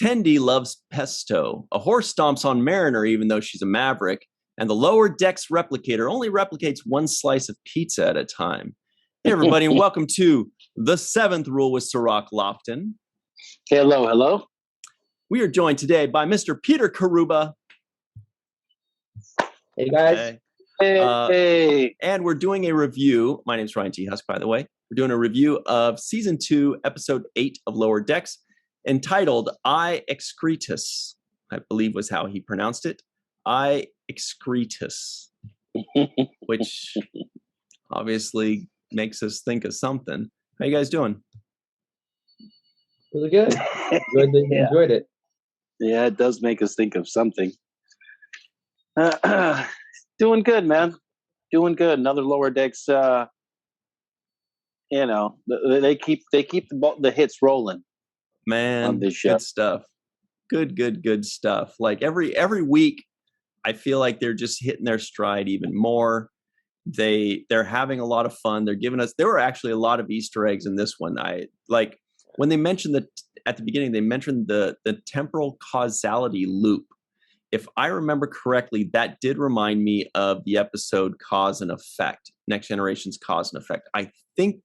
Tendi loves pesto. A horse stomps on Mariner even though she's a maverick. And the lower decks replicator only replicates one slice of pizza at a time. Hey, everybody, and welcome to The Seventh Rule with Cirroc Lofton. Hello, hello. We are joined today by Mr. Peter Carrubba. Hey, guys. Hey. And we're doing a review. My name's Ryan T. Husk, by the way. We're doing a review of Season 2, Episode 8 of Lower Decks, entitled I Excretus, I believe was how he pronounced it. I Excretus, which obviously makes us think of something. How you guys doing? Really good. Good that you enjoyed it. Yeah, it does make us think of something. Doing good, man. Doing good. Another Lower Decks. They keep the hits rolling. Man, on this show. Good stuff. Good stuff. Like every week, I feel like they're just hitting their stride even more. They're having a lot of fun. They're giving us. There were actually a lot of Easter eggs in this one. I like when they mentioned at the beginning. They mentioned the temporal causality loop. If I remember correctly, that did remind me of the episode Cause and Effect, Next Generation's Cause and Effect. I think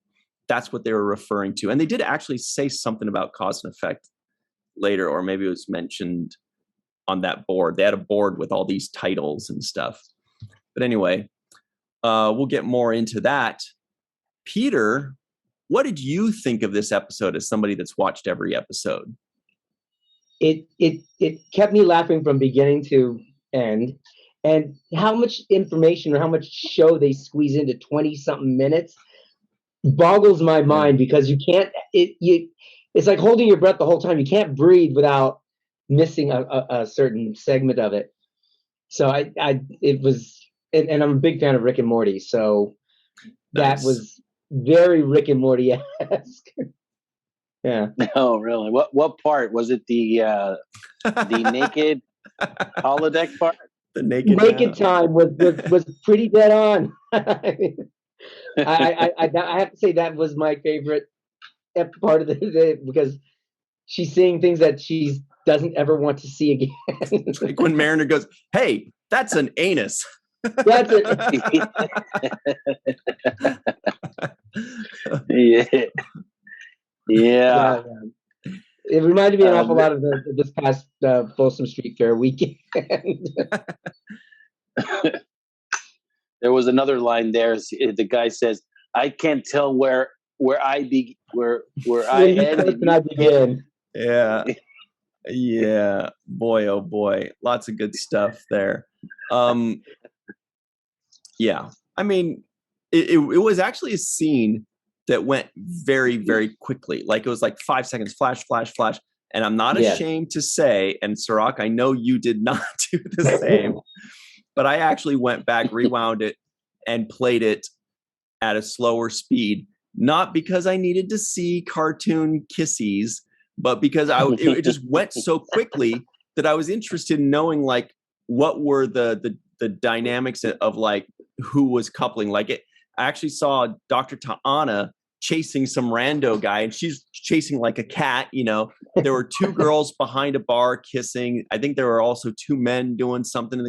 that's what they were referring to. And they did actually say something about Cause and Effect later, or maybe it was mentioned on that board. They had a board with all these titles and stuff. But anyway, we'll get more into that. Peter, what did you think of this episode as somebody that's watched every episode? It kept me laughing from beginning to end, and how much information or how much show they squeeze into 20-something minutes boggles my mind, because you can't. It's like holding your breath the whole time. You can't breathe without missing a certain segment of it. So it was, and I'm a big fan of Rick and Morty, so that was very Rick and Morty-esque. Yeah. Oh, really? What part was it? The naked holodeck part? The naked time was pretty dead on. I have to say that was my favorite part of the day, because she's seeing things that she doesn't ever want to see again. Like when Mariner goes, "Hey, that's an anus." That's it. Yeah. Yeah. It reminded me an awful lot of this past Folsom Street Fair weekend. There was another line there. The guy says, "I can't tell where I end and I begin." Yeah. Yeah. Boy, oh boy. Lots of good stuff there. Yeah. I mean, it was actually a scene that went very, very quickly. Like it was like 5 seconds, flash. And I'm not ashamed to say, and Cirroc, I know you did not do the same, but I actually went back, rewound it, and played it at a slower speed. Not because I needed to see cartoon kissies, but because it just went so quickly that I was interested in knowing like what were the dynamics of like who was coupling. Like I actually saw Dr. Ta'ana chasing some rando guy, and she's chasing like a cat, you know. There were two girls behind a bar kissing. I think there were also two men doing something.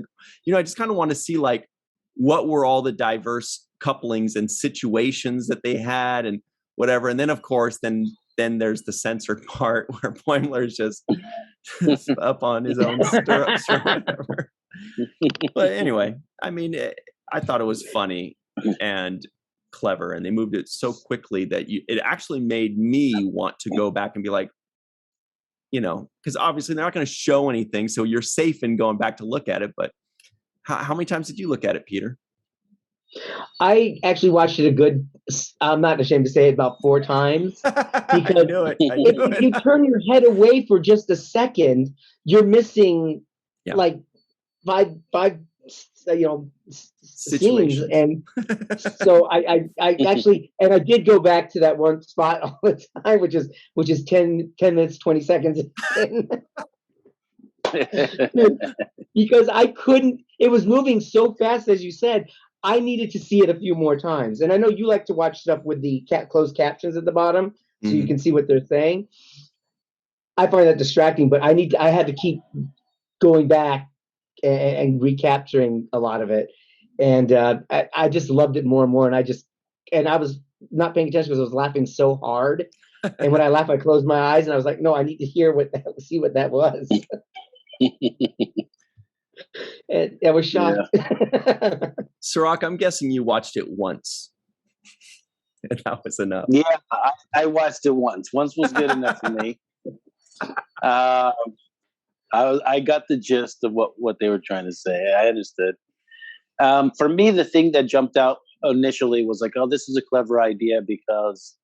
I just kind of want to see like what were all the diverse couplings and situations that they had and whatever. And then of course, then there's the censored part where Boimler is just up on his own stirrups or whatever. But anyway, I mean, I thought it was funny and clever, and they moved it so quickly that it actually made me want to go back and be like, because obviously they're not going to show anything, so you're safe in going back to look at it. But how many times did you look at it, Peter? I actually watched it I'm not ashamed to say it, about 4 times. Because I knew it. If you turn your head away for just a second, you're missing like five scenes. And so I actually, and I did go back to that one spot all the time, which is 10 minutes, 20 seconds. Because I couldn't, it was moving so fast, as you said, I needed to see it a few more times. And I know you like to watch stuff with the closed captions at the bottom, so you can see what they're saying. I find that distracting, but I had to keep going back and recapturing a lot of it. And I just loved it more and more. And I was not paying attention because I was laughing so hard. And when I laughed, I closed my eyes and I was like, no, I need to see what that was. And I was shocked. Yeah. Cirroc, I'm guessing you watched it once. And that was enough. Yeah, I watched it once. Once was good enough for me. I got the gist of what they were trying to say. I understood. For me, the thing that jumped out initially was like, oh, this is a clever idea because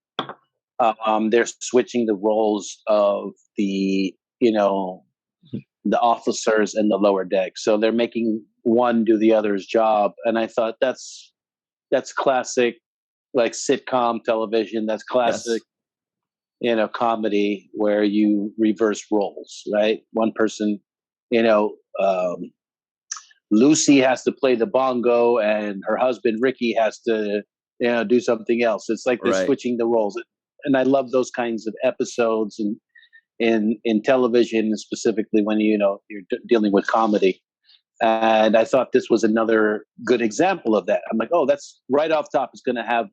they're switching the roles of the officers in the lower deck. So they're making one do the other's job. And I thought that's classic, like sitcom television. That's classic, yes, comedy where you reverse roles, right? One person, Lucy has to play the bongo and her husband, Ricky, has to, do something else. It's like they're switching the roles. And I love those kinds of episodes and in television, specifically when you're dealing with comedy. And I thought this was another good example of that. I'm like, oh, that's right off top. It's going to have,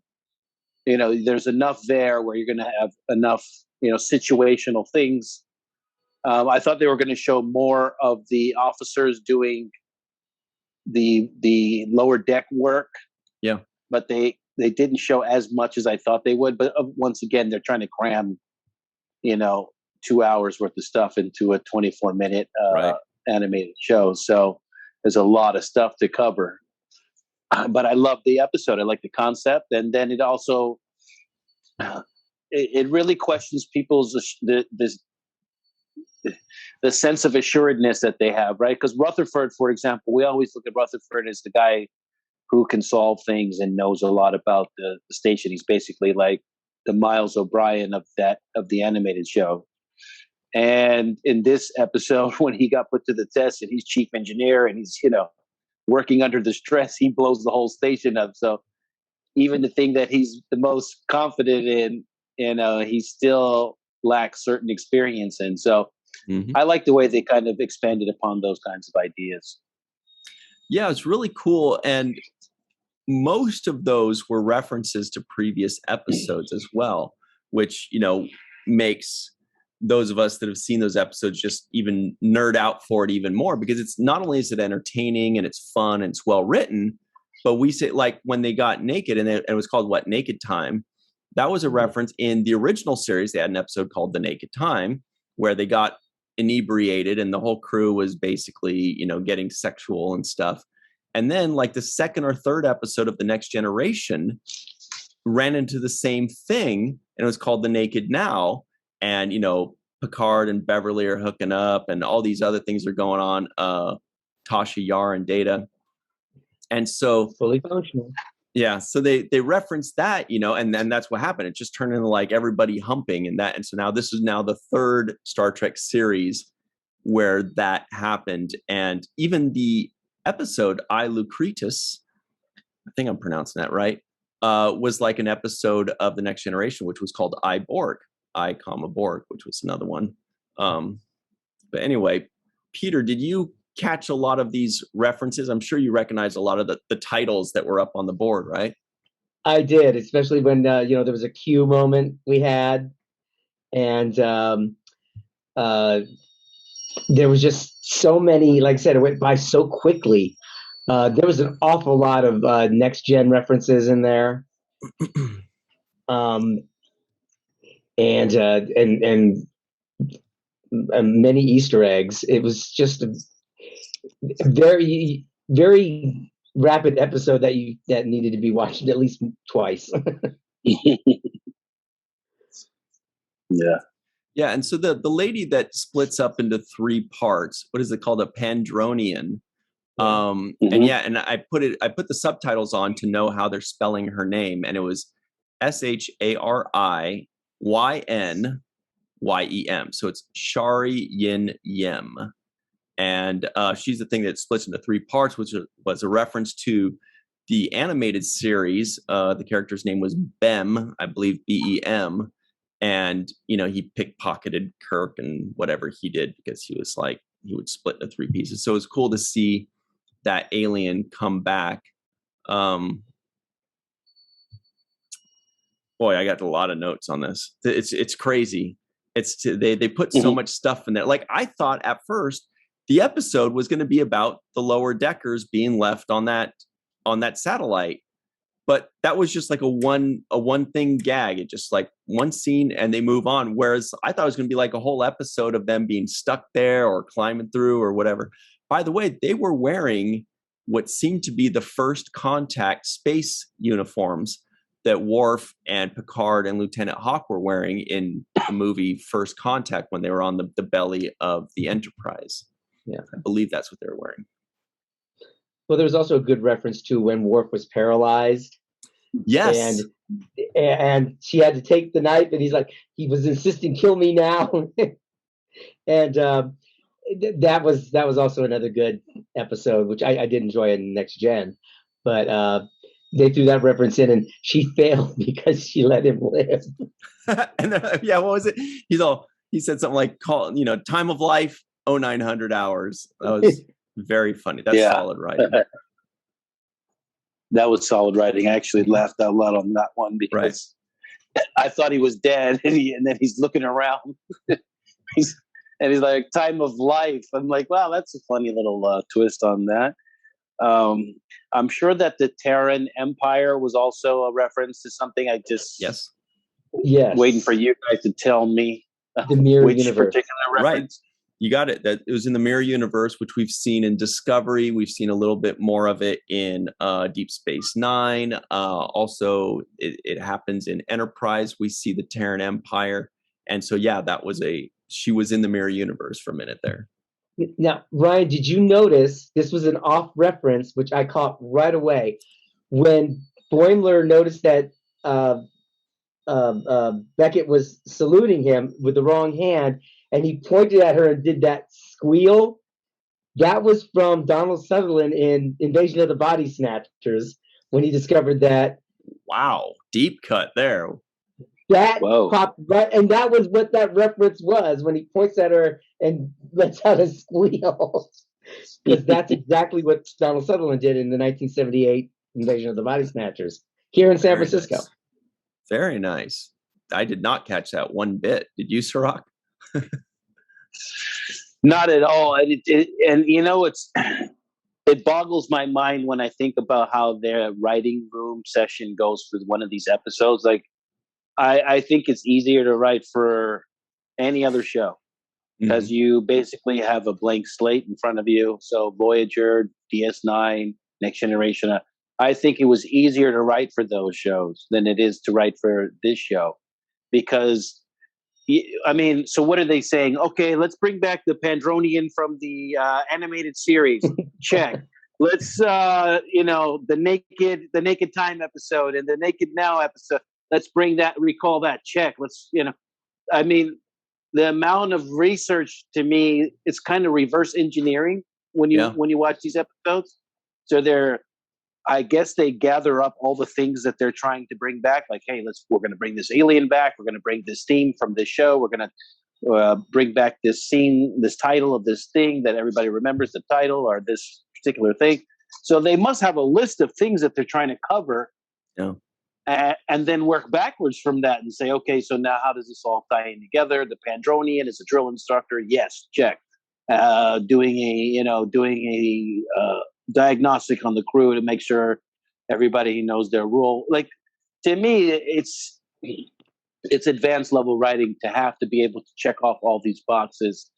there's enough there where you're going to have enough, situational things. I thought they were going to show more of the officers doing the lower deck work. Yeah, but they didn't show as much as I thought they would. But once again, they're trying to cram, 2 hours worth of stuff into a 24-minute animated show. So there's a lot of stuff to cover. But I love the episode. I like the concept. And then it also, it really questions people's, the sense of assuredness that they have, right? Because Rutherford, for example, we always look at Rutherford as the guy who can solve things and knows a lot about the station. He's basically like the Miles O'Brien of the animated show. And in this episode, when he got put to the test and he's chief engineer and he's, working under the stress, he blows the whole station up. So even the thing that he's the most confident in, he still lacks certain experience in. So I like the way they kind of expanded upon those kinds of ideas. Yeah, it's really cool. And most of those were references to previous episodes as well, which, makes those of us that have seen those episodes just even nerd out for it even more, because it's not only is it entertaining and it's fun and it's well written, but we say, like, when they got naked and it was called Naked Time, that was a reference in the original series. They had an episode called The Naked Time where they got inebriated and the whole crew was basically, getting sexual and stuff. And then like the second or third episode of The Next Generation ran into the same thing, and it was called The Naked Now. And, Picard and Beverly are hooking up and all these other things are going on. Tasha Yar and Data. And so fully functional. Yeah. So they referenced that, and then that's what happened. It just turned into like everybody humping and that. And so now this is now the third Star Trek series where that happened. And even the episode I, Lucretus, I think I'm pronouncing that right, was like an episode of The Next Generation, which was called I, Borg, Borg, which was another one. But anyway, Peter, did you catch a lot of these references? I'm sure you recognize a lot of the titles that were up on the board, right? I did, especially when there was a Q moment we had, and there was just so many. Like I said, it went by so quickly. There was an awful lot of next gen references in there, and many Easter eggs. It was just a very, very rapid episode that needed to be watched at least twice. Yeah. And so the lady that splits up into three parts, what is it called? A Pandronian. And I put the subtitles on to know how they're spelling her name, and it was SHARIYNYEM. So it's Shari Yin Yem. And she's the thing that splits into three parts, which was a reference to the animated series. The character's name was Bem, I believe, BEM. And, he pickpocketed Kirk and whatever he did, because he was like, he would split into 3 pieces. So it was cool to see that alien come back. Boy, I got a lot of notes on this. It's crazy. They put so much stuff in there. Like, I thought at first the episode was going to be about the lower deckers being left on that satellite, but that was just like a one thing gag. It just like one scene and they move on. Whereas I thought it was going to be like a whole episode of them being stuck there or climbing through or whatever. By the way, they were wearing what seemed to be the first contact space uniforms that Worf and Picard and Lieutenant Hawk were wearing in the movie First Contact when they were on the belly of the Enterprise. Yeah, I believe that's what they were wearing. Well, there was also a good reference to when Worf was paralyzed. Yes. And she had to take the knife, and he was insisting, "Kill me now." And that was also another good episode, which I did enjoy in Next Gen. But they threw that reference in, and she failed because she let him live. And what was it? He said something like, time of life, 0900 hours. That was very funny. That's solid writing. That was solid writing. I actually laughed out loud on that one because I thought he was dead, and then he's looking around. he's like, time of life. I'm like, wow, that's a funny little twist on that. I'm sure that the Terran Empire was also a reference to something. I just waiting for you guys to tell me the mirror which universe. Particular reference. Right. You got it. That it was in the Mirror Universe, which we've seen in Discovery. We've seen a little bit more of it in Deep Space Nine. Also, it happens in Enterprise. We see the Terran Empire, and so she was in the Mirror Universe for a minute there. Now, Ryan, did you notice this was an off reference, which I caught right away when Boimler noticed that Beckett was saluting him with the wrong hand, and he pointed at her and did that squeal. That was from Donald Sutherland in Invasion of the Body Snatchers when he discovered that. Wow, deep cut there. That popped right, and that was what that reference was when he points at her and lets out a squeal. Because that's exactly what Donald Sutherland did in the 1978 Invasion of the Body Snatchers here in San Francisco. Nice. Very nice. I did not catch that one bit. Did you, Cirroc? Not at all. And it boggles my mind when I think about how their writing room session goes with one of these episodes. Like, I think it's easier to write for any other show because you basically have a blank slate in front of you. So Voyager, DS9, Next Generation. I think it was easier to write for those shows than it is to write for this show because, so what are they saying? Okay, let's bring back the Pandronian from the animated series. Check. Let's, the Naked Time episode and the Naked Now episode. Let's recall that. Check. Let's, the amount of research to me, it's kind of reverse engineering when you watch these episodes. So I guess they gather up all the things that they're trying to bring back. Like, hey, we're going to bring this alien back. We're going to bring this theme from this show. We're going to bring back this scene, this title of this thing that everybody remembers the title or this particular thing. So they must have a list of things that they're trying to cover. Yeah. And then work backwards from that and say, okay, so now how does this all tie in together? The Pandronian is a drill instructor. Yes, check. Doing a diagnostic on the crew to make sure everybody knows their role. Like, to me, it's advanced level writing to have to be able to check off all these boxes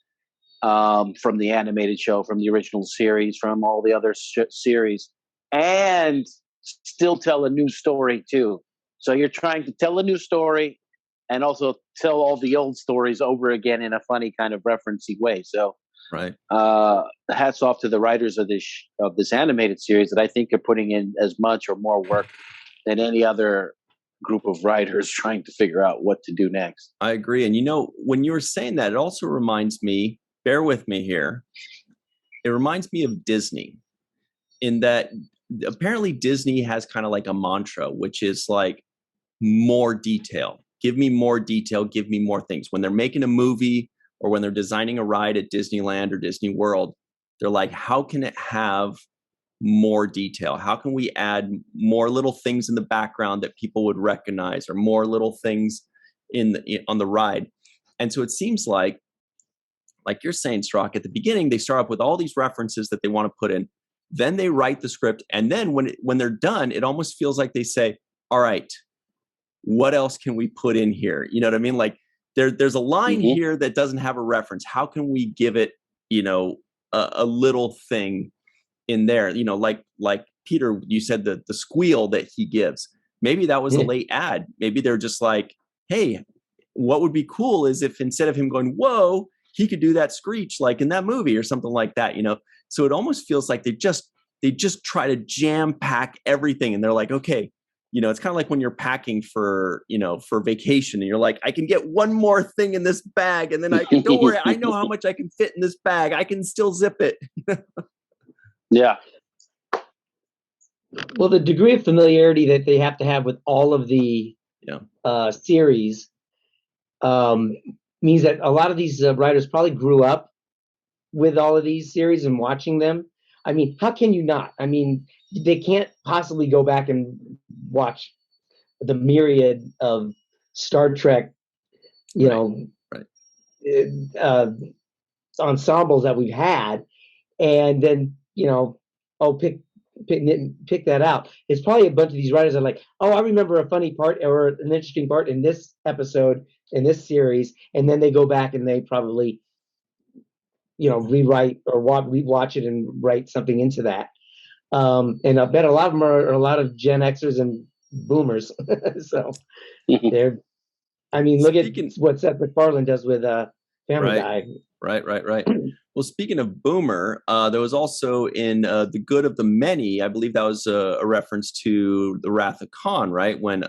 from the animated show, from the original series, from all the other series, and still tell a new story too. So you're trying to tell a new story and also tell all the old stories over again in a funny kind of referencey way. So right. Hats off to the writers of this animated series that I think are putting in as much or more work than any other group of writers trying to figure out what to do next. I agree. And when you were saying that, it also reminds me, bear with me here, it reminds me of Disney in that apparently Disney has kind of like a mantra, which is like more detail. Give me more detail. Give me more things. When they're making a movie or when they're designing a ride at Disneyland or Disney World, they're like, how can it have more detail? How can we add more little things in the background that people would recognize, or more little things on the ride? And so it seems like you're saying, Cirroc, at the beginning, they start up with all these references that they want to put in. Then they write the script. And then when they're done, it almost feels like they say, all right, what else can we put in here? You know what I mean? Like there's a line here that doesn't have a reference. How can we give it, a little thing in there? Like Peter, you said the squeal that he gives. Maybe that was a late ad. Maybe they're just like, hey, what would be cool is if instead of him going, whoa, he could do that screech like in that movie or something like that, So it almost feels like they just try to jam pack everything, and they're like, okay, it's kind of like when you're packing for vacation, and you're like, I can get one more thing in this bag, and then don't worry, I know how much I can fit in this bag. I can still zip it. Yeah. Well, the degree of familiarity that they have to have with all of the series means that a lot of these writers probably grew up with all of these series and watching them. I mean, how can you not? I mean, they can't possibly go back and watch the myriad of Star Trek, ensembles that we've had, and then pick that out. It's probably a bunch of these writers are like, oh, I remember a funny part or an interesting part in this episode in this series, and then they go back and they probably rewrite or rewatch it and write something into that. And I bet a lot of them are a lot of Gen Xers and Boomers. So they're, look at what Seth MacFarlane does with Family Guy. Right. Well, speaking of Boomer, there was also in The Good of the Many, I believe that was a reference to the Wrath of Khan, right? When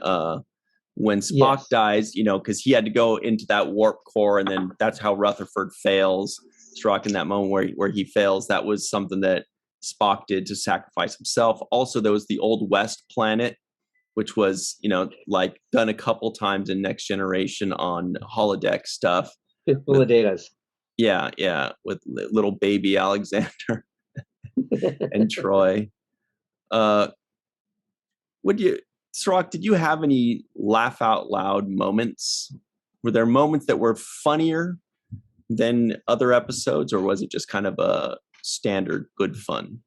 Spock dies, because he had to go into that warp core, and then that's how Rutherford fails. Cirroc, in that moment where he fails, that was something that Spock did to sacrifice himself. Also, there was the Old West planet, which was, like done a couple times in Next Generation on holodeck stuff. It's full of datas. Yeah, with little baby Alexander and Troy. Cirroc, did you have any laugh out loud moments? Were there moments that were funnier than other episodes, or was it just kind of a standard good fun?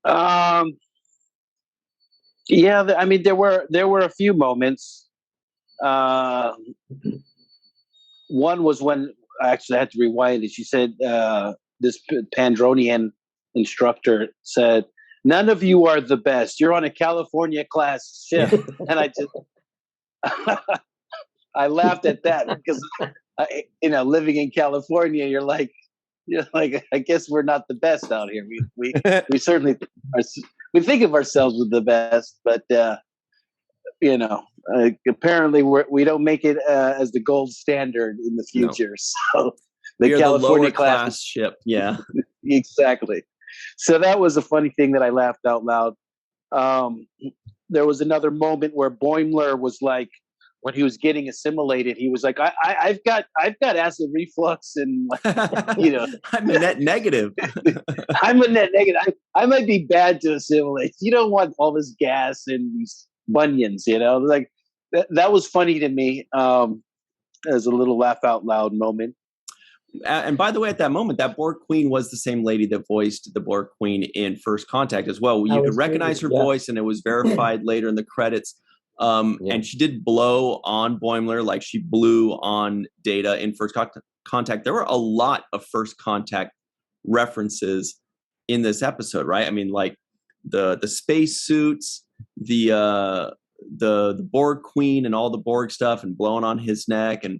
Yeah, there were a few moments. One was when I had to rewind it. She said this Pandronian instructor said, "None of you are the best. You're on a California class ship," and I just I laughed at that because living in California, you're like, I guess we're not the best out here. We certainly are. We think of ourselves as the best, but apparently we don't make it as the gold standard in the future. No. So the California class ship, yeah, exactly. So that was a funny thing that I laughed out loud. There was another moment where Boimler was like, when he was getting assimilated, he was like, I've got acid reflux, and I'm a net negative. I'm a net negative. I might be bad to assimilate. You don't want all this gas and these bunions, like that was funny to me as a little laugh out loud moment. And by the way, at that moment, that Borg Queen was the same lady that voiced the Borg Queen in First Contact as well. You could recognize her voice, and it was verified later in the credits. And she did blow on Boimler, like she blew on Data in First Contact. There were a lot of First Contact references in this episode, right? I mean, like the space suits, the Borg Queen and all the Borg stuff, and blowing on his neck, and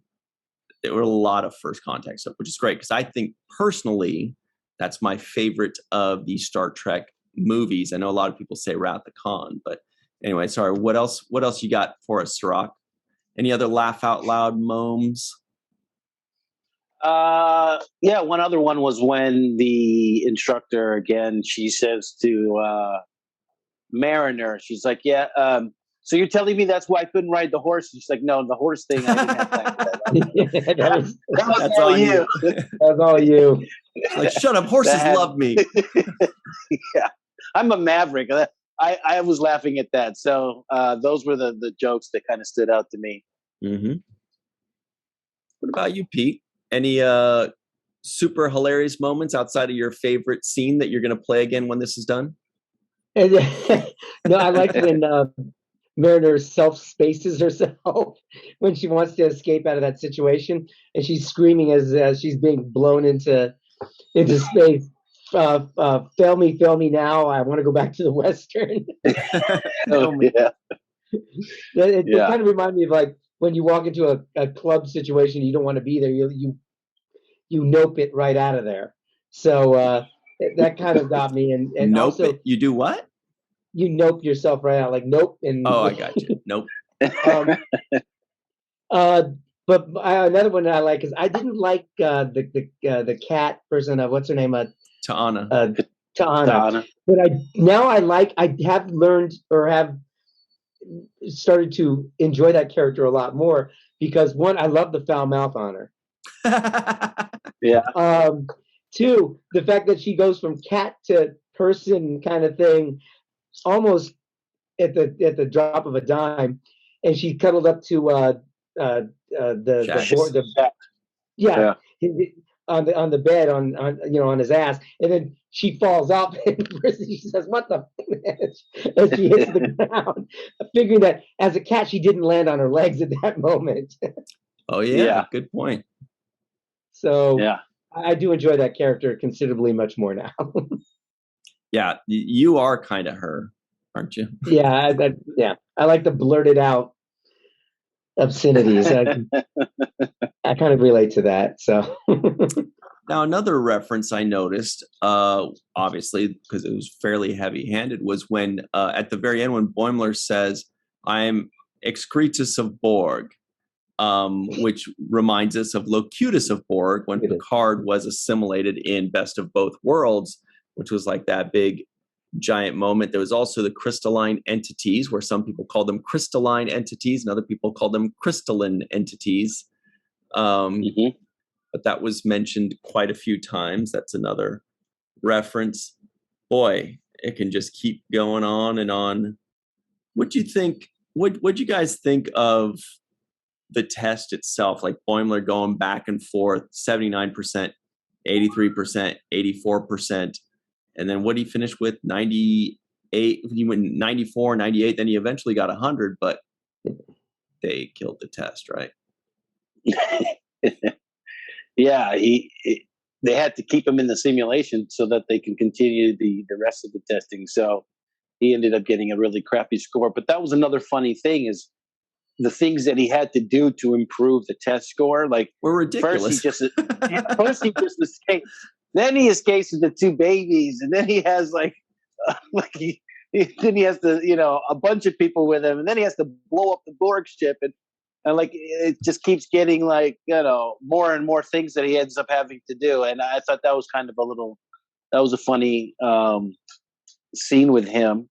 there were a lot of First Contact stuff, which is great because I think personally that's my favorite of the Star Trek movies. I know a lot of people say Wrath of Khan, but anyway, sorry. What else you got for us, Cirroc? Any other laugh out loud moments? Yeah, one other one was when the instructor, again, she says to Mariner, she's like, So you're telling me that's why I couldn't ride the horse? She's like, no, the horse thing, I didn't have time for that. That was all you. That's all you. Like, shut up, horses love me. Yeah, I'm a maverick. I was laughing at that. So those were the jokes that kind of stood out to me. Mm-hmm. What about you, Pete? Any super hilarious moments outside of your favorite scene that you're going to play again when this is done? No, I like when Mariner self-spaces herself when she wants to escape out of that situation, and she's screaming as she's being blown into space. Fail me now. I want to go back to the Western. Yeah. It kind of reminds me of like when you walk into a club situation, you don't want to be there. You nope it right out of there. So that kind of got me. And nope also, it? You do what? You nope yourself right out, like nope. And I got you. Nope. But another one that I like is I didn't like the cat person. What's her name? Ta'ana. Ta'ana. But I have learned or have started to enjoy that character a lot more because one, I love the foul mouth on her. Yeah. Two, the fact that she goes from cat to person kind of thing, almost at the drop of a dime, and she cuddled up to the board, on the bed on his ass, and then she falls off and she says, "What the?" as she hits the ground, figuring that as a cat she didn't land on her legs at that moment. Oh yeah, good point. So I do enjoy that character considerably much more now. Yeah, you are kind of her, aren't you? Yeah, I like the blurted out obscenities. I kind of relate to that. So now another reference I noticed, obviously because it was fairly heavy-handed, was when at the very end when Boimler says, "I'm Excretus of Borg," which reminds us of Locutus of Borg when Picard was assimilated in Best of Both Worlds, which was like that big giant moment. There was also the crystalline entities, where some people call them crystalline entities and other people call them crystalline entities. But that was mentioned quite a few times. That's another reference. Boy, it can just keep going on and on. What do you think? What'd you guys think of the test itself? Like Boimler going back and forth, 79%, 83%, 84%. And then what he finished with, 98, he went 94, 98, then he eventually got 100, but they killed the test, right? Yeah, they had to keep him in the simulation so that they can continue the rest of the testing. So he ended up getting a really crappy score. But that was another funny thing is the things that he had to do to improve the test score. Like were ridiculous. First he just escaped. Then he escapes with the two babies, and then he has then he has a bunch of people with him, and then he has to blow up the Borg ship, and like it just keeps getting more and more things that he ends up having to do. And I thought that was kind of a funny scene with him.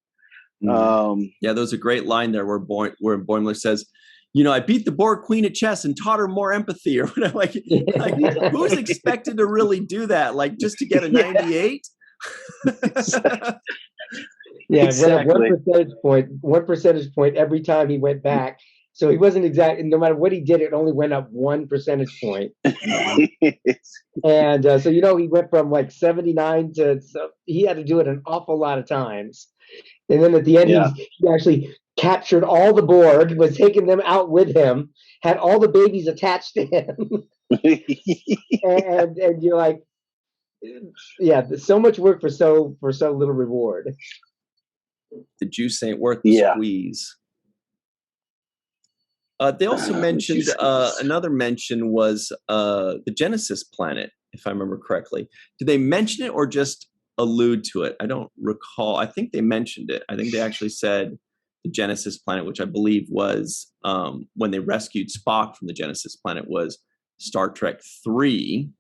Yeah, there was a great line there where Boimler says, "I beat the Borg Queen at chess and taught her more empathy," or whatever. Like who's expected to really do that? Like just to get a 98? Yeah, exactly. One percentage point every time he went back. So he wasn't exact. No matter what he did, it only went up 1 percentage point. And so he went from like 79 to. So he had to do it an awful lot of times. And then at the end, he actually captured all the Borg, was taking them out with him, had all the babies attached to him. and you're like, yeah, so much work for so little reward. The juice ain't worth the squeeze. They also mentioned, another mention was the Genesis planet, if I remember correctly. Did they mention it or just allude to it? I don't recall. I think they mentioned it. I think they actually said the Genesis planet, which I believe was when they rescued Spock from the Genesis planet, was Star Trek 3.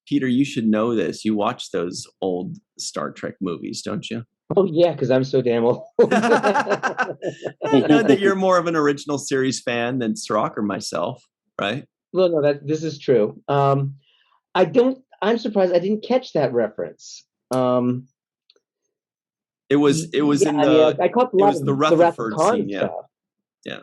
Peter, you should know this. You watch those old Star Trek movies, don't you? Oh yeah, because I'm so damn old. I know that you're more of an original series fan than Cirroc or myself, right? Well, no, this is true. I'm surprised I didn't catch that reference. It was in I caught a it lot was of the the Wrath of Rutherford Khan scene, stuff. yeah.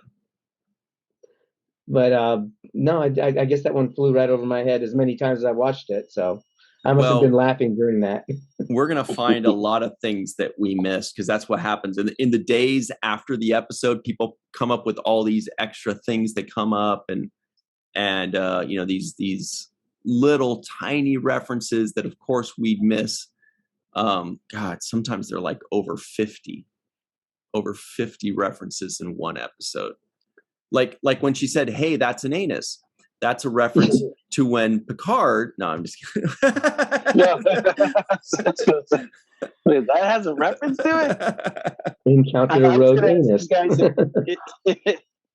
But no, I guess that one flew right over my head as many times as I watched it. So I must have been laughing during that. We're gonna find a lot of things that we missed because that's what happens in the days after the episode. People come up with all these extra things that come up, and these little tiny references that, of course, we'd miss. God, sometimes they're like over 50 references in one episode. Like when she said, "Hey, that's an anus." That's a reference to when Picard. No, I'm just kidding. No. Wait, that has a reference to it. Encountered a rogue anus. Guys,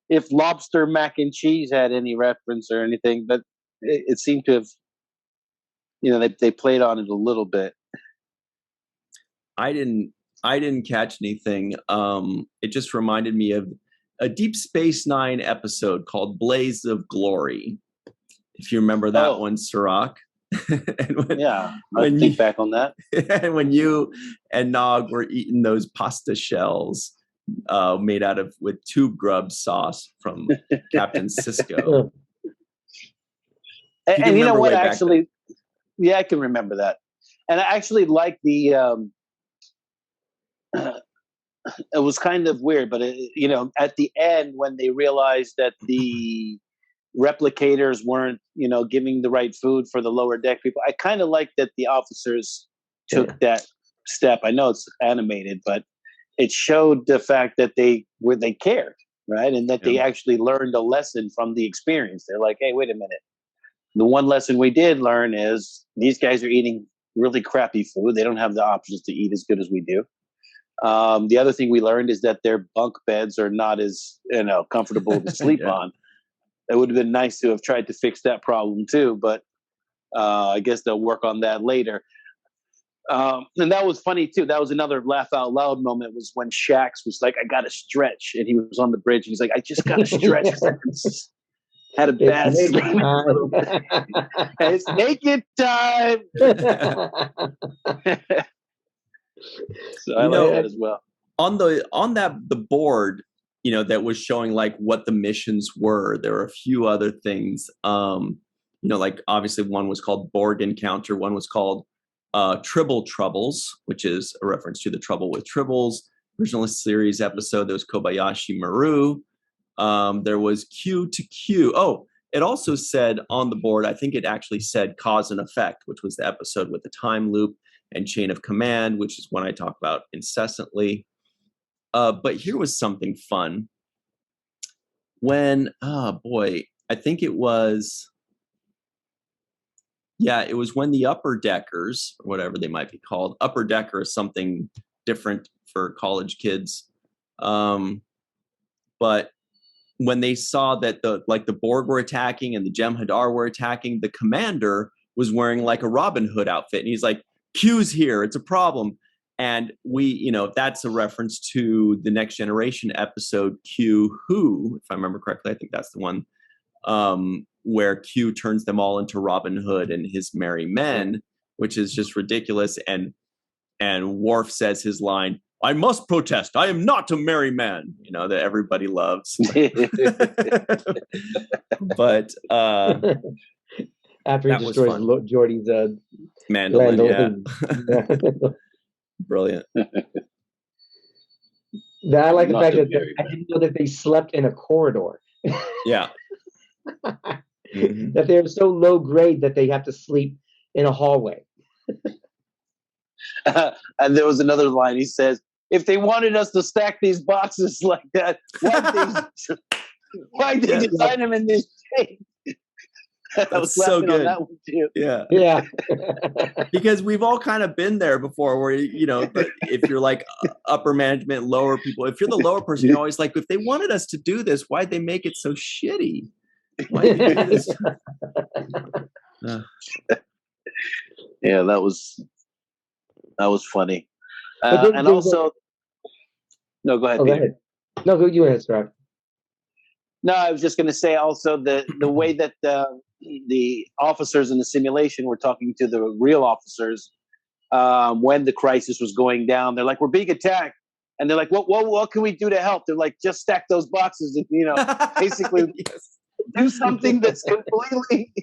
if lobster mac and cheese had any reference or anything, but it seemed to have, they played on it a little bit. I didn't catch anything. It just reminded me of a Deep Space Nine episode called Blaze of Glory. If you remember that one, Cirroc. I think back on that. And when you and Nog were eating those pasta shells made out of with tube grub sauce from Captain Sisko. And you know what? Actually, yeah, I can remember that. And I actually like the. It was kind of weird, but at the end when they realized that the replicators weren't, giving the right food for the lower deck people, I kind of like that the officers took that step. I know it's animated, but it showed the fact that they cared, right, and that they actually learned a lesson from the experience. They're like, hey, wait a minute. The one lesson we did learn is these guys are eating really crappy food. They don't have the options to eat as good as we do. The other thing we learned is that their bunk beds are not as comfortable to sleep on. It would have been nice to have tried to fix that problem too, but I guess they'll work on that later. And that was funny too. That was another laugh out loud moment, was when Shax was like, I got to stretch. And he was on the bridge and he's like, I just got to stretch. Had a bad sleep. It's naked time. So I like that as well. On the board, that was showing like what the missions were. There were a few other things. Like obviously one was called Borg Encounter. One was called Tribble Troubles, which is a reference to the Trouble with Tribbles. Original series episode. There was Kobayashi Maru. There was Q to Q. Oh, it also said on the board, I think it actually said Cause and Effect, which was the episode with the time loop, and Chain of Command, which is one I talk about incessantly. But here was something fun. When, I think it was when the upper deckers, or whatever they might be called, upper decker is something different for college kids. But when they saw that the Borg were attacking and the Jem'Hadar were attacking, the commander was wearing like a Robin Hood outfit. And he's like, Q's here, it's a problem. And we, that's a reference to the Next Generation episode Q Who, if I remember correctly. I think that's the one where Q turns them all into Robin Hood and his merry men, which is just ridiculous. And Worf says his line, I must protest. I am not a merry man, that everybody loves. But after he destroys Geordi's mandolin, yeah. Brilliant. I like the fact that I didn't know that they slept in a corridor. Yeah. That they're so low grade that they have to sleep in a hallway. And there was another line. He says, if they wanted us to stack these boxes like that, why'd they design them in this shape? I was so good. On that one too. Yeah. Because we've all kind of been there before, where if you're like upper management, lower people, if you're the lower person, you're always like, if they wanted us to do this, why'd they make it so shitty? Why did they do this? Yeah, that was funny. And also, no, go ahead. Go ahead. No, go. You ahead, Scott. No, I was just going to say also the way that the officers in the simulation were talking to the real officers when the crisis was going down. They're like, "We're being attacked," and they're like, "What can we do to help?" They're like, "Just stack those boxes and basically do something that's completely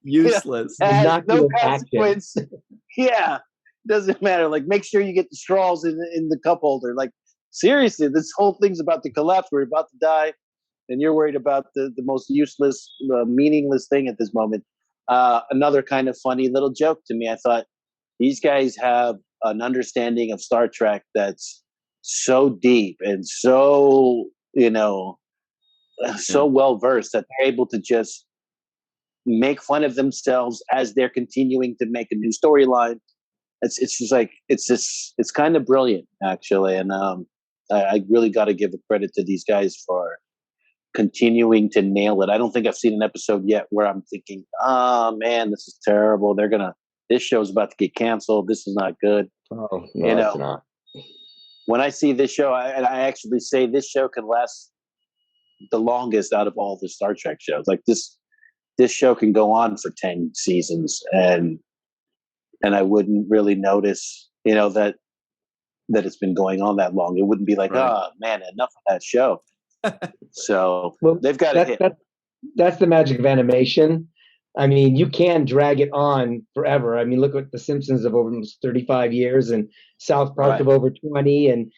useless, has no consequence." Yeah, doesn't matter. Like, make sure you get the straws in the cup holder. Like, seriously, this whole thing's about to collapse. We're about to die. And you're worried about the most useless, meaningless thing at this moment. Another kind of funny little joke to me. I thought these guys have an understanding of Star Trek that's so deep and so, so well versed that they're able to just make fun of themselves as they're continuing to make a new storyline. It's just like it's kind of brilliant, actually. And I really got to give a credit to these guys for continuing to nail it. I don't think I've seen an episode yet where I'm thinking, "Oh man, this is terrible. This show's about to get canceled. This is not good." Oh, no, it's not. When I see this show, I actually say this show can last the longest out of all the Star Trek shows. Like this show can go on for 10 seasons and I wouldn't really notice, that it's been going on that long. It wouldn't be like, right. "Oh man, enough of that show." So they've got to hit. That's the magic of animation. I mean, you can drag it on forever. I mean, look at The Simpsons of over almost 35 years and South Park of over 20 and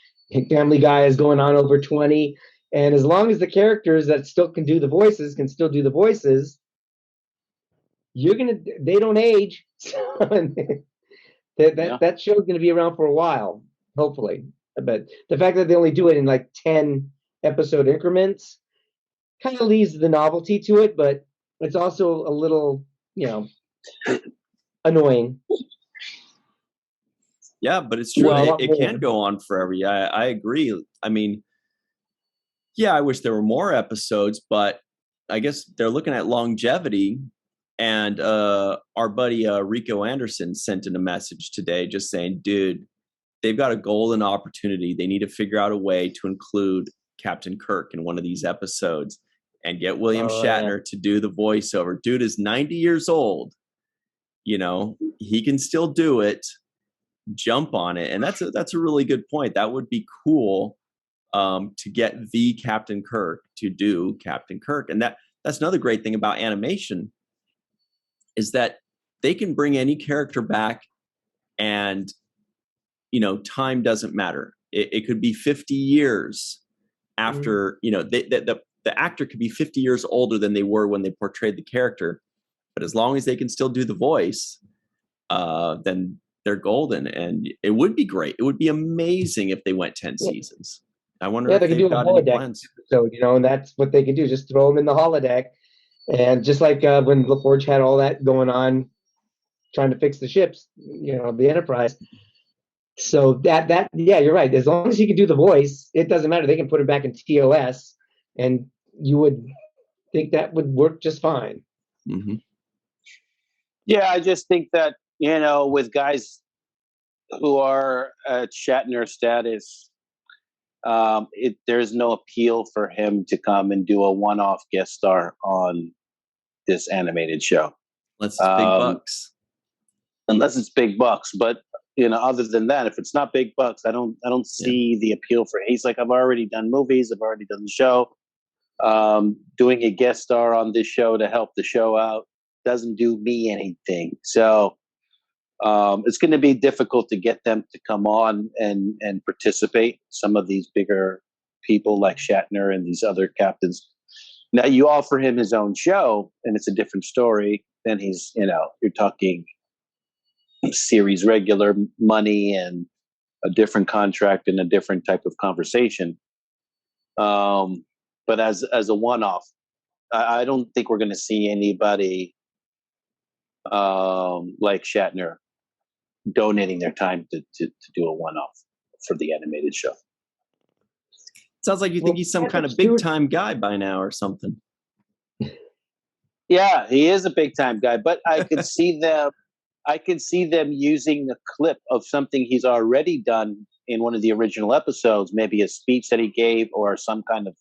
Family Guy is going on over 20. And as long as the characters that still can do the voices can still do the voices, they don't age. That show's going to be around for a while, hopefully. But the fact that they only do it in like 10 episode increments kind of leaves the novelty to it, but it's also a little, annoying. Yeah, but it's true. Well, it can go on forever. Yeah, I agree. I mean, I wish there were more episodes, but I guess they're looking at longevity. And our buddy Rico Anderson sent in a message today just saying, dude, they've got a golden opportunity. They need to figure out a way to include Captain Kirk in one of these episodes and get William Shatner to do the voiceover. Dude is 90 years old. He can still do it. Jump on it. And that's a really good point. That would be cool to get the Captain Kirk to do Captain Kirk. And that's another great thing about animation is that they can bring any character back and, time doesn't matter. It could be 50 years after, the actor could be 50 years older than they were when they portrayed the character. But as long as they can still do the voice, then they're golden. And it would be great. It would be amazing if they went 10 seasons. I wonder if they've got any plans. So, and that's what they can do. Just throw them in the holodeck. And just like when LaForge had all that going on, trying to fix the ships, the Enterprise. So you're right. As long as he can do the voice, it doesn't matter. They can put it back in TOS, and you would think that would work just fine. Mm-hmm. Yeah, I just think that, with guys who are at Shatner status, there's no appeal for him to come and do a one-off guest star on this animated show. Unless it's big bucks. Unless it's big bucks, but other than that, if it's not big bucks, I don't see the appeal for it. He's like, I've already done movies, I've already done the show. Doing a guest star on this show to help the show out doesn't do me anything. So it's going to be difficult to get them to come on and participate. Some of these bigger people like Shatner and these other captains. Now you offer him his own show and it's a different story. Then he's, you're talking series regular money and a different contract and a different type of conversation. But as a one-off, I don't think we're going to see anybody like Shatner donating their time to do a one-off for the animated show. Sounds like you think he's some kind of big-time guy by now or something. Yeah, he is a big-time guy, but I could see them. I can see them using a clip of something he's already done in one of the original episodes, maybe a speech that he gave or some kind of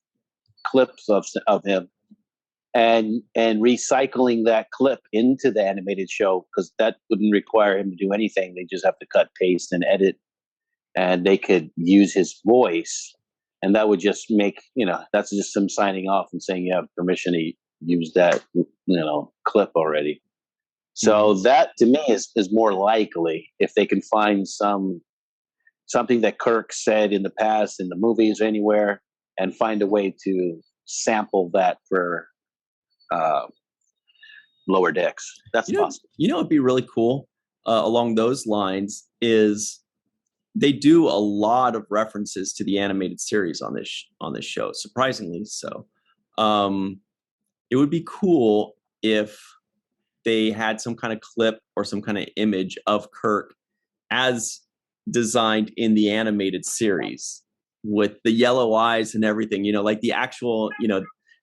clips of him, and recycling that clip into the animated show, because that wouldn't require him to do anything. They just have to cut, paste, and edit, and they could use his voice, and that would just make, that's just him signing off and saying you have permission to use that, clip already. So that to me is more likely, if they can find something that Kirk said in the past in the movies or anywhere, and find a way to sample that for Lower Decks. That's possible. It'd be really cool along those lines is they do a lot of references to the animated series on this show, surprisingly so. It would be cool if they had some kind of clip or some kind of image of Kirk as designed in the animated series with the yellow eyes and everything, like the actual,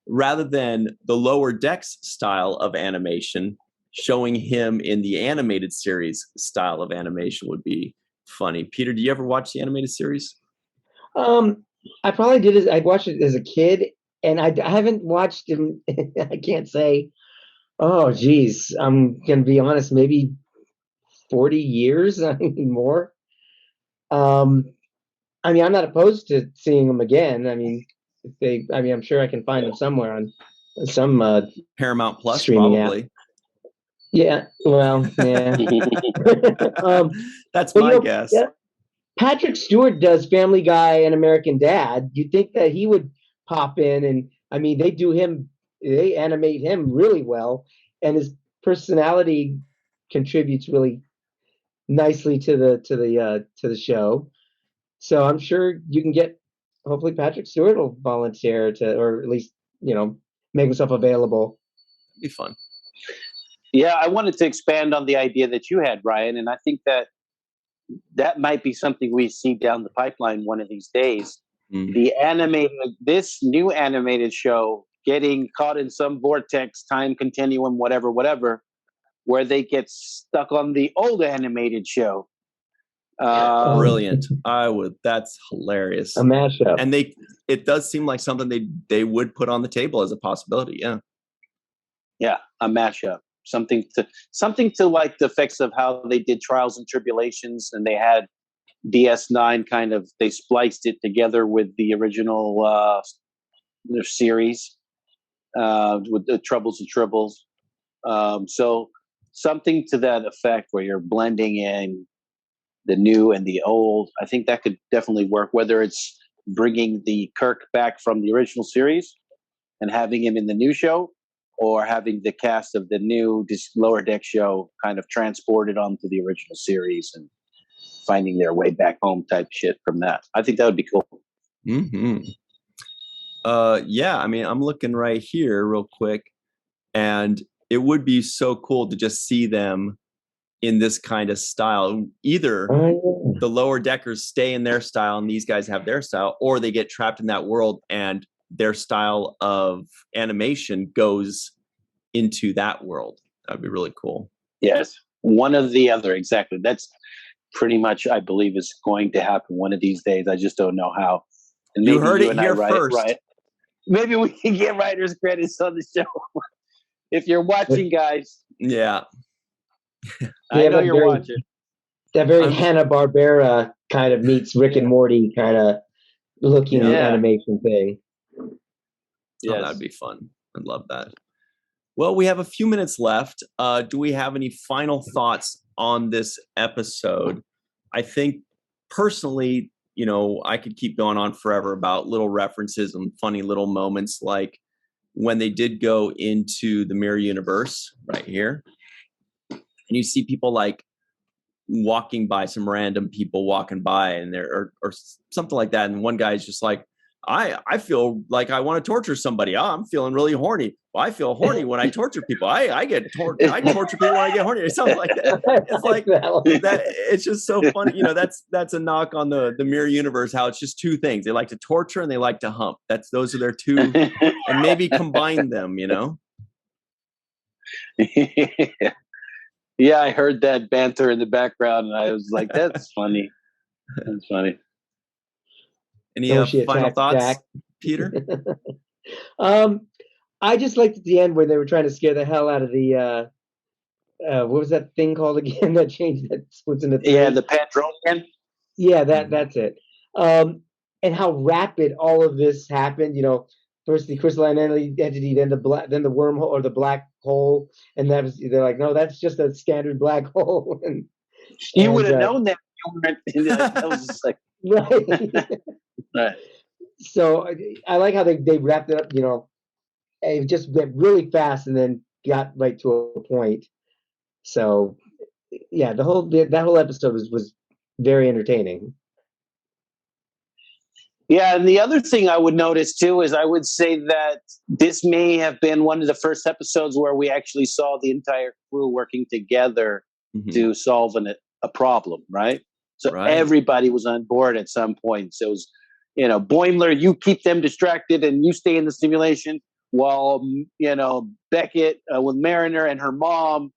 rather than the Lower Decks style of animation, showing him in the animated series style of animation would be funny. Peter, do you ever watch the animated series? I probably did. I watched it as a kid, and I haven't watched him. I can't say. Oh, geez. I'm going to be honest, maybe 40 years, more. I'm not opposed to seeing them again. I'm sure I can find them somewhere on some Paramount Plus, probably. App. Yeah, well, yeah. That's my guess. Yeah. Patrick Stewart does Family Guy and American Dad. You'd think that he would pop in, and they animate him really well, and his personality contributes really nicely to the show. So I'm sure you can get. Hopefully, Patrick Stewart will volunteer to, or at least make himself available. It'd be fun. Yeah, I wanted to expand on the idea that you had, Ryan, and I think that might be something we see down the pipeline one of these days. This new animated show getting caught in some vortex, time continuum, whatever, where they get stuck on the old animated show. Brilliant. That's hilarious. A mashup. And it does seem like something they would put on the table as a possibility. Yeah. Yeah, a mashup. Something to like the effects of how they did Trials and Tribulations, and they had DS9 they spliced it together with the original series with the Troubles and Tribbles. So something to that effect where you're blending in the new and the old. I think that could definitely work, whether it's bringing the Kirk back from the original series and having him in the new show, or having the cast of the new Lower Deck show kind of transported onto the original series and finding their way back home type shit from that. I think that would be cool. Mm-hmm. Yeah, I'm looking right here real quick, and it would be so cool to just see them in this kind of style. Either the Lower Deckers stay in their style and these guys have their style, or they get trapped in that world and their style of animation goes into that world. That'd be really cool. Yes, one or the other, exactly. That's pretty much, I believe, is going to happen one of these days. I just don't know how. And you heard it here first. Right. Maybe we can get writers' credits on the show. If you're watching, guys. Yeah. I know you're watching. That very Hanna-Barbera kind of meets Rick and Morty kind of looking animation thing. Yes. Oh, that'd be fun. I'd love that. Well, we have a few minutes left. Do we have any final thoughts on this episode? I think personally, I could keep going on forever about little references and funny little moments, like when they did go into the mirror universe right here, and you see people walking by, some random people walking by, and or something like that, and one guy's just like, I feel like I want to torture somebody. Oh, I'm feeling really horny. Well, I feel horny when I torture people. I torture people when I get horny. Or something like that. It's like that. It's just so funny. That's a knock on the mirror universe. How it's just two things. They like to torture and they like to hump. Those are their two, and maybe combine them. Yeah, I heard that banter in the background, and I was like, "That's funny. That's funny." Any So she final attacked thoughts, Jack. Peter? I just liked at the end where they were trying to scare the hell out of the what was that thing called again that changed that splits into three? Yeah, the Pandronian. Yeah, that's it. And how rapid all of this happened. First the crystalline entity, then the wormhole or the black hole, and they're like, no, that's just a standard black hole. You would have known that. That was just like right. right. So I like how they wrapped it up. It just went really fast and then got right to a point. So yeah, that whole episode was very entertaining. Yeah, and the other thing I would notice too is I would say that this may have been one of the first episodes where we actually saw the entire crew working together to solve a problem, right? So everybody was on board at some point. So it was, Boimler, you keep them distracted and you stay in the simulation, while Beckett with Mariner and her mom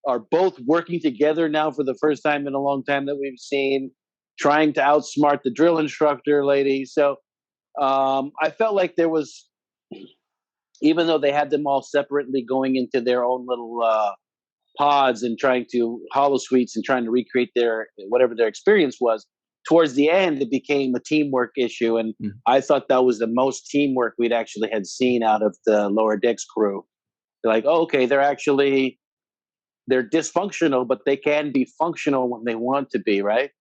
are both working together now for the first time in a long time that we've seen, trying to outsmart the drill instructor lady. So I felt like there was, even though they had them all separately going into their own little pods and trying to holosuites and trying to recreate whatever their experience was, towards the end it became a teamwork issue, and I thought that was the most teamwork we'd actually had seen out of the lower decks crew. They're like, oh, okay, they're dysfunctional, but they can be functional when they want to be, right?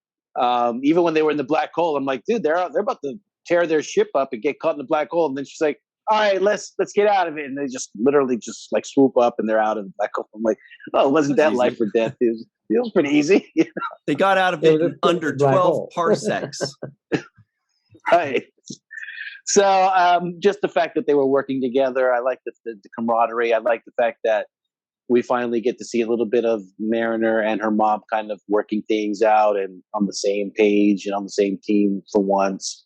Even when they were in the black hole, I'm like, dude, they're about to tear their ship up and get caught in the black hole. And then she's like, all right, let's get out of it. And they just literally just like swoop up and they're out of the black hole. I'm like, oh, wasn't that easy. Life or death? It was pretty easy. They got out of it in under 12 parsecs. Right. So just the fact that they were working together, I like the camaraderie. I like the fact that we finally get to see a little bit of Mariner and her mom kind of working things out and on the same page and on the same team for once.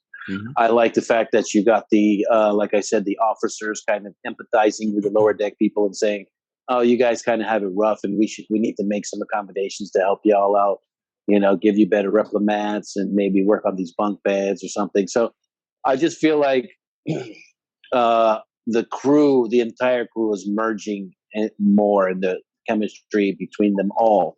I like the fact that you got the, like I said, the officers kind of empathizing with the lower deck people and saying, oh, you guys kind of have it rough and we need to make some accommodations to help you all out, give you better replimats and maybe work on these bunk beds or something. So I just feel like the entire crew is merging more, and the chemistry between them all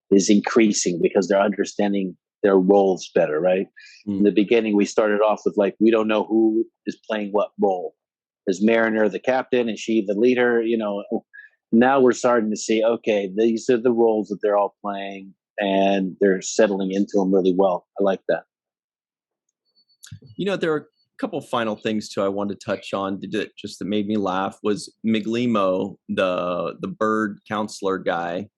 is increasing because they're understanding their roles better, right? In the beginning, we started off with like, we don't know who is playing what role. Is Mariner the captain? Is she the leader? Now we're starting to see, okay, these are the roles that they're all playing and they're settling into them really well. I like that. There are a couple final things too I wanted to touch on that made me laugh was Miglimo, the bird counselor guy.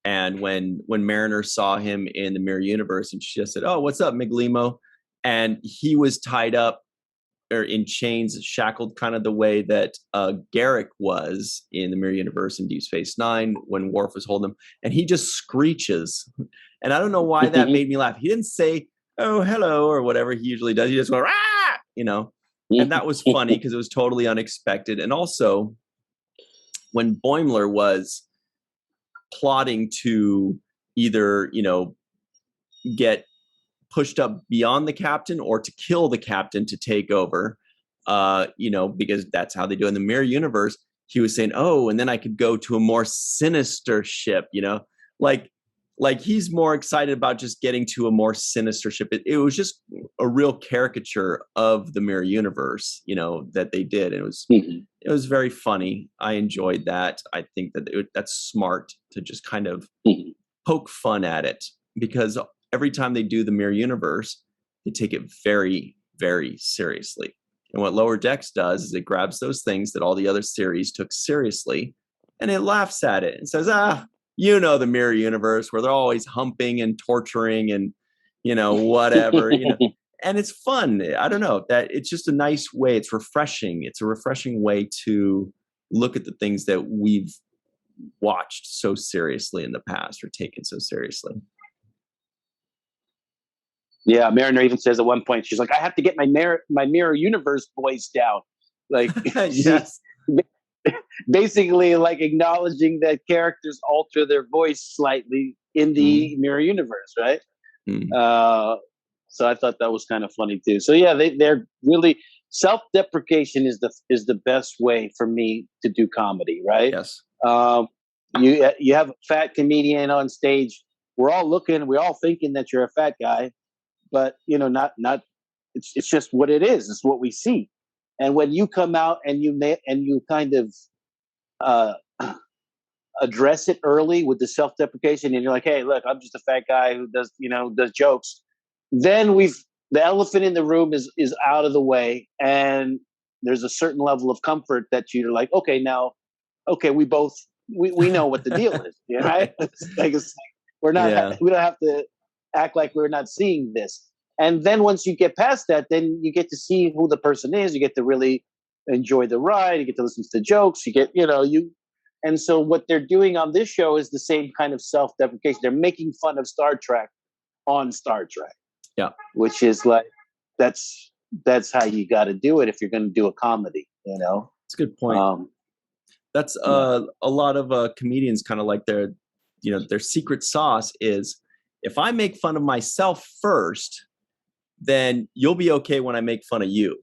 And when Mariner saw him in the mirror universe, and she just said, oh, what's up, Miglimo? And he was tied up or in chains, shackled kind of the way that Garrick was in the mirror universe in Deep Space Nine when Worf was holding him. And he just screeches. And I don't know why that made me laugh. He didn't say, oh, hello, or whatever he usually does. He just went, ah, And that was funny because it was totally unexpected. And also, when Boimler was plotting to either, get pushed up beyond the captain or to kill the captain to take over, because that's how they do it in the mirror universe. He was saying, oh, and then I could go to a more sinister ship, like he's more excited about just getting to a more sinister ship. It was just a real caricature of the mirror universe, that they did. It was very funny. I enjoyed that. I think that that's smart to just kind of poke fun at it, because every time they do the mirror universe, they take it very, very seriously. And what Lower Decks does is it grabs those things that all the other series took seriously and it laughs at it and says, the mirror universe where they're always humping and torturing and, whatever, and it's fun. I don't know, that it's just a nice way. It's refreshing. It's a refreshing way to look at the things that we've watched so seriously in the past or taken so seriously. Yeah, Mariner even says at one point, she's like, I have to get my mirror universe voice down. Like, yes. basically like acknowledging that characters alter their voice slightly in the mirror universe, right? So I thought that was kind of funny too. So yeah, they're really, self-deprecation is the best way for me to do comedy, right? Yes. You have a fat comedian on stage. We're all thinking that you're a fat guy, but not. It's just what it is. It's what we see. And when you come out and you kind of address it early with the self-deprecation, and you're like, "Hey, look, I'm just a fat guy who does jokes." Then the elephant in the room is out of the way, and there's a certain level of comfort that you're like, "Okay, now, we both we know what the deal is, right?" It's like we're not we don't have to act like we're not seeing this. And then once you get past that, then you get to see who the person is. You get to really enjoy the ride. You get to listen to the jokes. You get, and so what they're doing on this show is the same kind of self-deprecation. They're making fun of Star Trek on Star Trek. Yeah. Which is like, that's how you got to do it if you're going to do a comedy, That's a good point. That's a lot of comedians kind of like their secret sauce is, if I make fun of myself first, then you'll be okay when I make fun of you,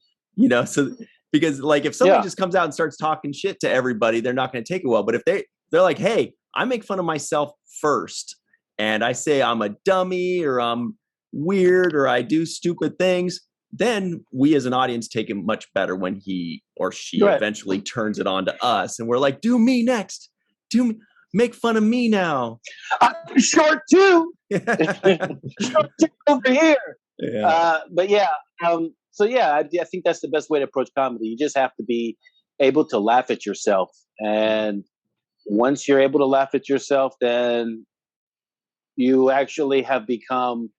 so because like if somebody just comes out and starts talking shit to everybody, they're not going to take it well. But if they're like, hey, I make fun of myself first and I say I'm a dummy or I'm weird or I do stupid things, then we as an audience take it much better when he or she eventually turns it on to us. And we're like, do me next. Make fun of me now. I'm short too. Short too over here. Yeah. I think that's the best way to approach comedy. You just have to be able to laugh at yourself. And once you're able to laugh at yourself, then you actually have become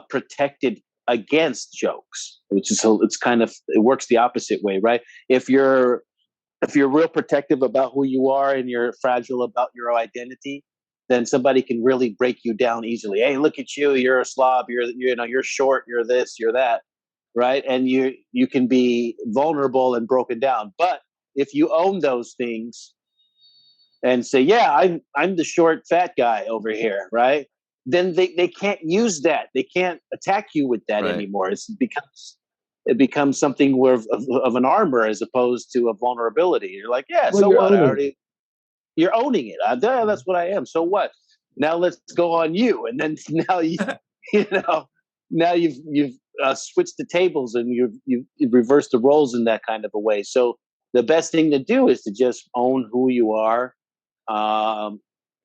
protected against jokes, which is it works the opposite way, right? If you're real protective about who you are and you're fragile about your identity, then somebody can really break you down easily. Hey, look at you! You're a slob. You're short. You're this. You're that, right? And you can be vulnerable and broken down. But if you own those things and say, "Yeah, I'm the short fat guy over here," right? Then they can't use that. They can't attack you with that anymore. It becomes something of an armor as opposed to a vulnerability. You're like, so what? You're owning it. That's what I am. So what? Now let's go on you. And then now now you've switched the tables and you've reversed the roles in that kind of a way. So the best thing to do is to just own who you are.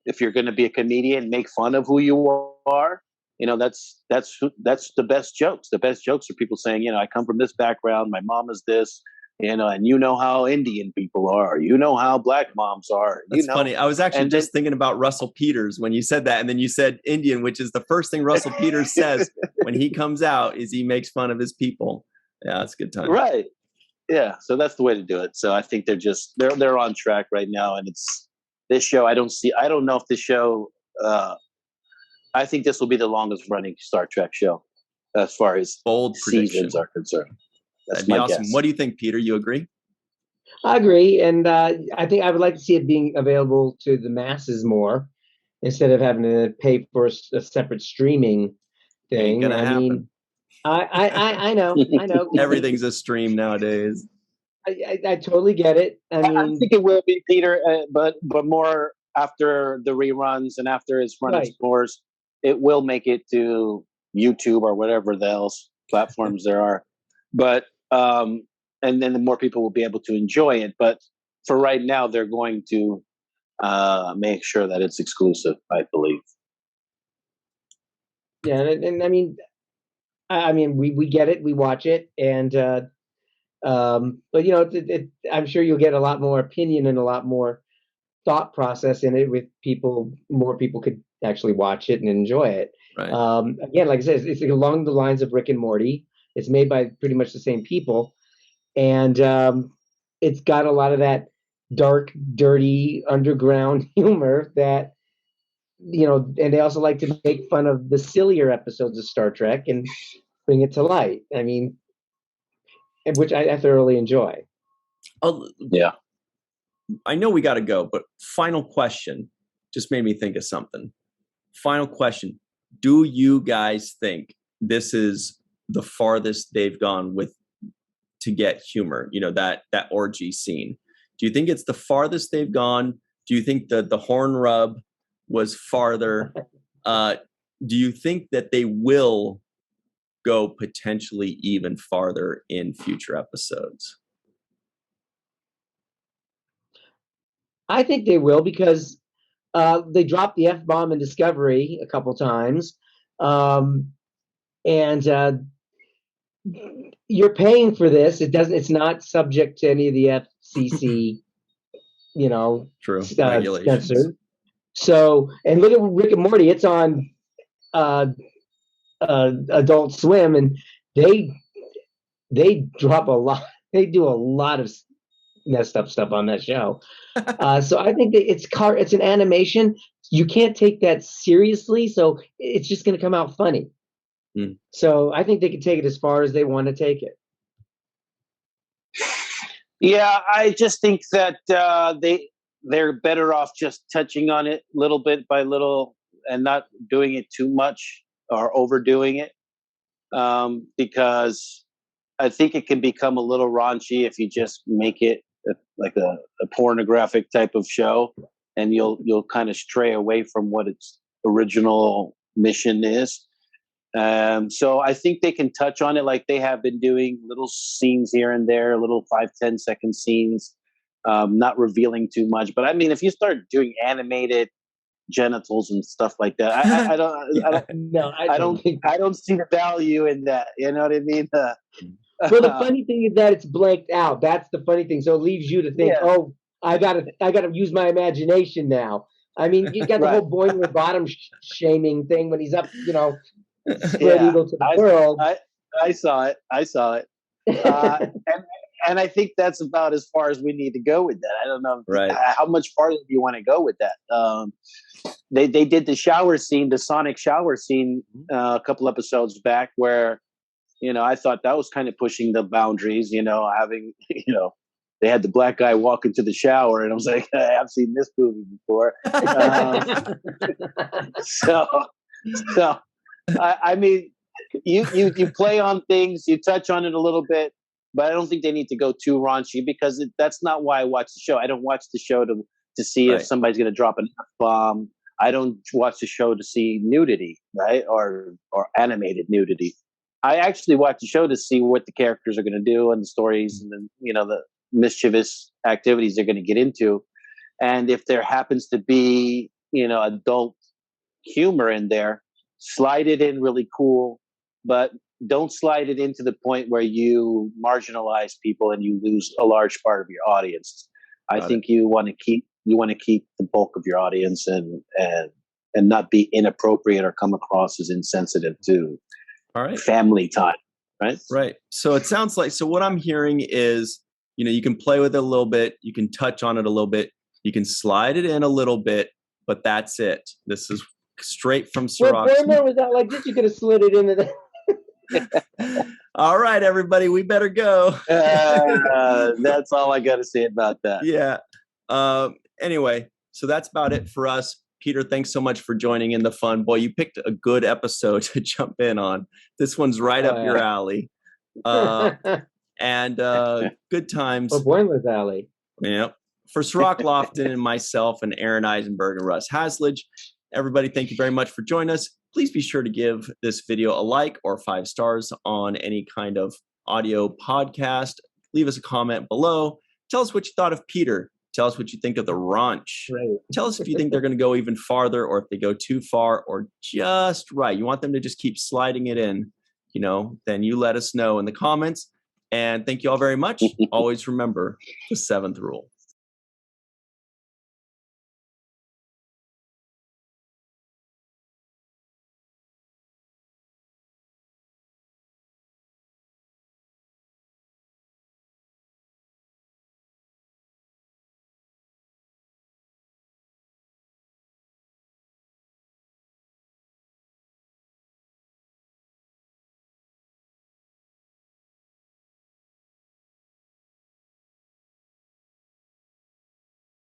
If you're going to be a comedian, make fun of who you are. That's the best jokes. The best jokes are people saying, I come from this background. My mom is this. And how Indian people are, how black moms are. That's funny. I was actually just thinking about Russell Peters when you said that. And then you said Indian, which is the first thing Russell Peters says when he comes out is he makes fun of his people. Yeah, that's a good time. Right. Yeah. So that's the way to do it. So I think they're on track right now. And it's this show. I don't know if this show, I think this will be the longest running Star Trek show as far as bold seasons are concerned. That'd be awesome. Guess. What do you think, Peter? You agree? I agree, and I think I would like to see it being available to the masses more instead of having to pay for a separate streaming thing. I mean, I know. Everything's a stream nowadays. I totally get it. I think it will be, Peter, but more after the reruns and after its run its course, it will make it to YouTube or whatever the else platforms there are. But and then the more people will be able to enjoy it. But for right now, they're going to make sure that it's exclusive, I believe. Yeah, and I mean, we get it, we watch it, and but I'm sure you'll get a lot more opinion and a lot more thought process in it with people. More people could actually watch it and enjoy it. Right. Again, like I said, it's along the lines of Rick and Morty. It's made by pretty much the same people, and it's got a lot of that dark, dirty, underground humor that, and they also like to make fun of the sillier episodes of Star Trek and bring it to light. I mean, which I thoroughly enjoy. Oh, yeah. I know we got to go, but final question just made me think of something. Final question. Do you guys think this is the farthest they've gone with to get humor? You know, that orgy scene. Do you think it's the farthest they've gone? Do you think that the horn rub was farther? Do you think that they will go potentially even farther in future episodes? I think they will, because they dropped the F-bomb in Discovery a couple times. And you're paying for this. It's not subject to any of the FCC, True regulations. Censor. So, and look at Rick and Morty. It's on Adult Swim, and they drop a lot. They do a lot of messed up stuff on that show. So I think that it's an animation. You can't take that seriously, so it's just going to come out funny. So I think they can take it as far as they want to take it. Yeah, I just think that they're better off just touching on it little bit by little and not doing it too much or overdoing it, because I think it can become a little raunchy if you just make it like a pornographic type of show, and you'll kind of stray away from what its original mission is. So I think they can touch on it like they have been doing, little scenes here and there, little 5-10 second scenes, not revealing too much. But I mean, if you start doing animated genitals and stuff like that, I don't see the value in that. You know what I mean? Well, the funny thing is that it's blanked out. That's the funny thing. So it leaves you to think, oh, I gotta use my imagination now. I mean, you got the whole Boimler bottom shaming thing when he's up, spread eagle to the world. I saw it. And I think that's about as far as we need to go with that. I don't know how much farther do you want to go with that. They did the shower scene, the sonic shower scene, a couple episodes back, where I thought that was kind of pushing the boundaries. Having they had the black guy walk into the shower, and I was like, I've seen this movie before. So I mean, you play on things, you touch on it a little bit, but I don't think they need to go too raunchy, because that's not why I watch the show. I don't watch the show to see if somebody's going to drop an F-bomb. I don't watch the show to see nudity, right? Or animated nudity. I actually watch the show to see what the characters are going to do and the stories and then, the mischievous activities they're going to get into. And if there happens to be, adult humor in there, slide it in really cool, but don't slide it into the point where you marginalize people and you lose a large part of your audience. I think you want to keep the bulk of your audience and not be inappropriate or come across as insensitive to family time. Right. So it sounds like, what I'm hearing is, you can play with it a little bit, you can touch on it a little bit, you can slide it in a little bit, but that's it. This is straight from Cirroc. Well, Boimler was out like this, you could have slid it into the... All right, everybody, we better go. That's all I got to say about that. Yeah. Anyway, so that's about it for us. Peter, thanks so much for joining in the fun. Boy, you picked a good episode to jump in on. This one's right up your alley. And good times. For Boimler's alley. Yeah. For Cirroc, Lofton, and myself, and Aron Eisenberg and Russ Haslage, everybody, thank you very much for joining us. Please be sure to give this video a like or 5 stars on any kind of audio podcast. Leave us a comment below. Tell us what you thought of Peter. Tell us what you think of the raunch. Right. Tell us if you think they're going to go even farther, or if they go too far, or just right. You want them to just keep sliding it in, then you let us know in the comments. And thank you all very much. Always remember the 7th rule.